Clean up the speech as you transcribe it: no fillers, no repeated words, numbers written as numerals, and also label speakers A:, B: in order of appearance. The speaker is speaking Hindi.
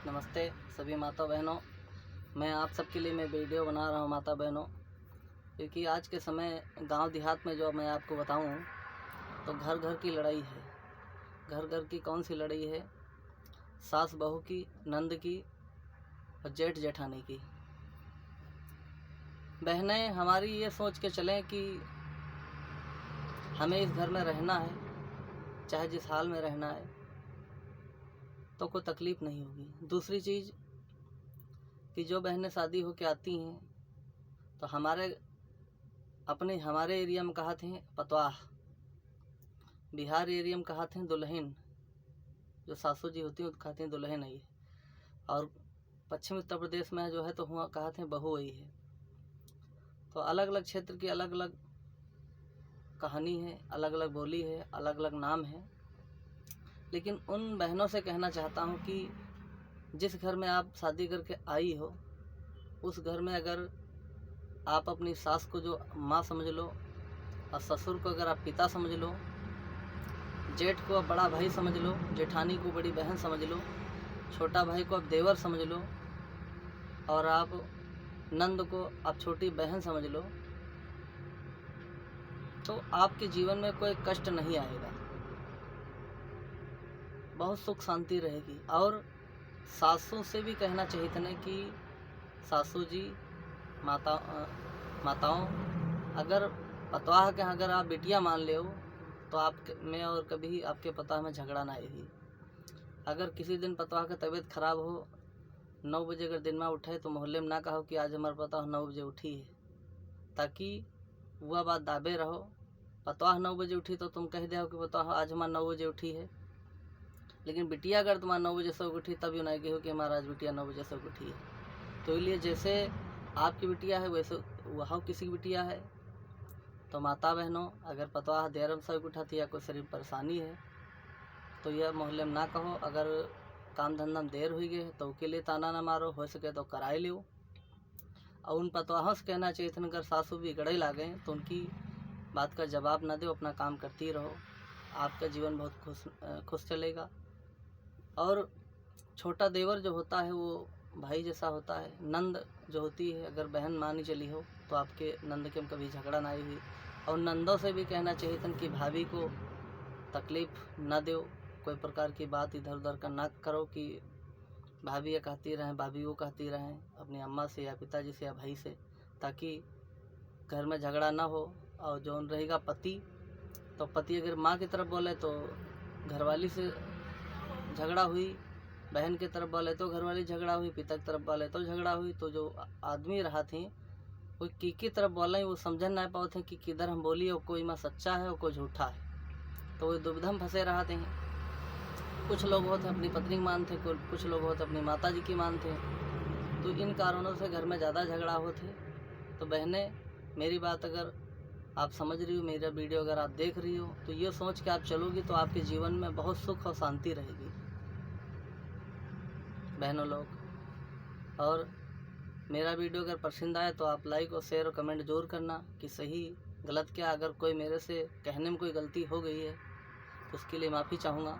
A: नमस्ते सभी माता बहनों। मैं आप सबके लिए मैं वीडियो बना रहा हूँ माता बहनों, क्योंकि आज के समय गांव देहात में जो मैं आपको बताऊँ तो घर घर की लड़ाई है। घर घर की कौन सी लड़ाई है? सास बहू की, नंद की और जेठ जेठानी की। बहनें हमारी ये सोच के चलें कि हमें इस घर में रहना है, चाहे जिस हाल में रहना है, तो कोई तकलीफ़ नहीं होगी। दूसरी चीज़ कि जो बहनें शादी होके आती हैं तो हमारे एरिया में कहा थे पतवाह, बिहार एरिया में कहा थे दुल्हन, जो सासू जी होती हैं कहती हैं दुल्हन आई है, और पश्चिम उत्तर प्रदेश में जो है तो हुआ कहा थे बहू आई है। तो अलग अलग क्षेत्र की अलग अलग कहानी है, अलग अलग बोली है, अलग अलग नाम है। लेकिन उन बहनों से कहना चाहता हूँ कि जिस घर में आप शादी करके आई हो, उस घर में अगर आप अपनी सास को जो माँ समझ लो, और ससुर को अगर आप पिता समझ लो, जेठ को आप बड़ा भाई समझ लो, जेठानी को बड़ी बहन समझ लो, छोटा भाई को आप देवर समझ लो, और आप नंद को आप छोटी बहन समझ लो, तो आपके जीवन में कोई कष्ट नहीं आएगा, बहुत सुख शांति रहेगी। और सासों से भी कहना चाहिए था कि सासू जी माताओं, अगर पतवाह के अगर आप बिटिया मान ले हो तो आप में और कभी आपके पतवाह में झगड़ा ना आएगी। अगर किसी दिन पतवाह का तबीयत खराब हो, 9 बजे अगर दिन में उठे तो मोहल्ले में ना कहो कि आज हमारे पतवाह 9 बजे उठी है, ताकि वह बात दाबे रहो। पतवाह 9 बजे उठी तो तुम कह दो कि पतवाह आज हमारा 9 बजे उठी है, लेकिन बिटिया अगर तुम्हारा 9 बजे सो उठी तब यूँ नहीं कहो कि हमारा आज बिटिया 9 बजे सो उठी है। तो इसलिए जैसे आपकी बिटिया है वैसे वह किसी की बिटिया है। तो माता बहनों, अगर पतवाह देर में सो उठाती या कोई शरीर परेशानी है तो यह मोहल्ले में ना कहो। अगर काम धंधा में देर हुई गई तो उसके लिए ताना ना मारो, हो सके तो कराए लो। और उन पतवाहों से कहना चाहिए था अगर सासू भी गड़े ला गए तो उनकी बात का जवाब ना दो, अपना काम करती रहो, आपका जीवन बहुत खुश चलेगा। और छोटा देवर जो होता है वो भाई जैसा होता है। नंद जो होती है अगर बहन मानी चली हो तो आपके नंद के कभी झगड़ा ना हुई। और नंदों से भी कहना चाहिए था कि भाभी को तकलीफ़ ना दो, कोई प्रकार की बात इधर उधर का ना करो कि भाभी ये कहती रहें, भाभी वो कहती रहें अपनी अम्मा से या पिताजी से या भाई से, ताकि घर में झगड़ा ना हो। और जो रहेगा पति, तो पति अगर माँ की तरफ बोले तो घरवाली से झगड़ा हुई, बहन की तरफ बोले तो घरवाली झगड़ा हुई, पिता की तरफ बोले तो झगड़ा हुई। तो जो आदमी रहा थी वो की तरफ बोले वो समझ ना पाओ थे कि किधर हम बोलिए, कोई माँ सच्चा है और कोई झूठा है। तो वो दुविधा में फंसे रहते हैं। कुछ लोग होते अपनी पत्नी की मानते, कुछ लोग होते अपनी माता जी की मानते। तो इन कारणों से घर में ज़्यादा झगड़ा होते। तो बहनें, मेरी बात अगर आप समझ रही हो, मेरा वीडियो अगर आप देख रही हो, तो ये सोच के आप चलोगी तो आपके जीवन में बहुत सुख और शांति रहेगी बहनों लोग। और मेरा वीडियो अगर पसंद आए तो आप लाइक और शेयर और कमेंट ज़रूर करना कि सही गलत क्या। अगर कोई मेरे से कहने में कोई गलती हो गई है तो उसके लिए माफ़ी चाहूँगा।